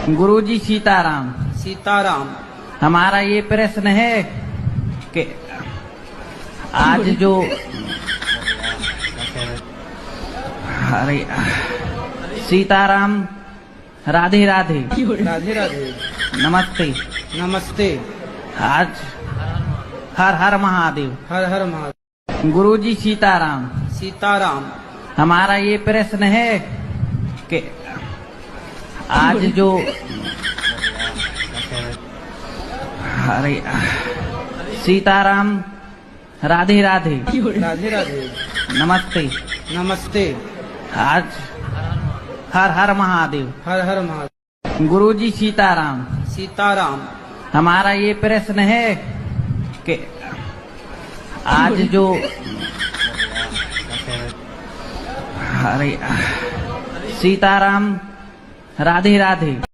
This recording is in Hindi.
गुरुजी सीताराम। सीताराम। हमारा ये प्रश्न है कि आज जो अरे सीताराम, राधे राधे। राधे राधे। नमस्ते। नमस्ते। आज हर हर महादेव। हर हर महादेव। गुरुजी सीताराम। सीताराम। हमारा ये प्रश्न है कि आज जो अरे सीताराम, राधे राधे। राधे राधे। नमस्ते। नमस्ते। आज हर हर महादेव। हर हर महादेव। गुरुजी सीताराम। सीताराम। हमारा ये प्रश्न है कि आज जो अरे सीताराम, राधे राधे।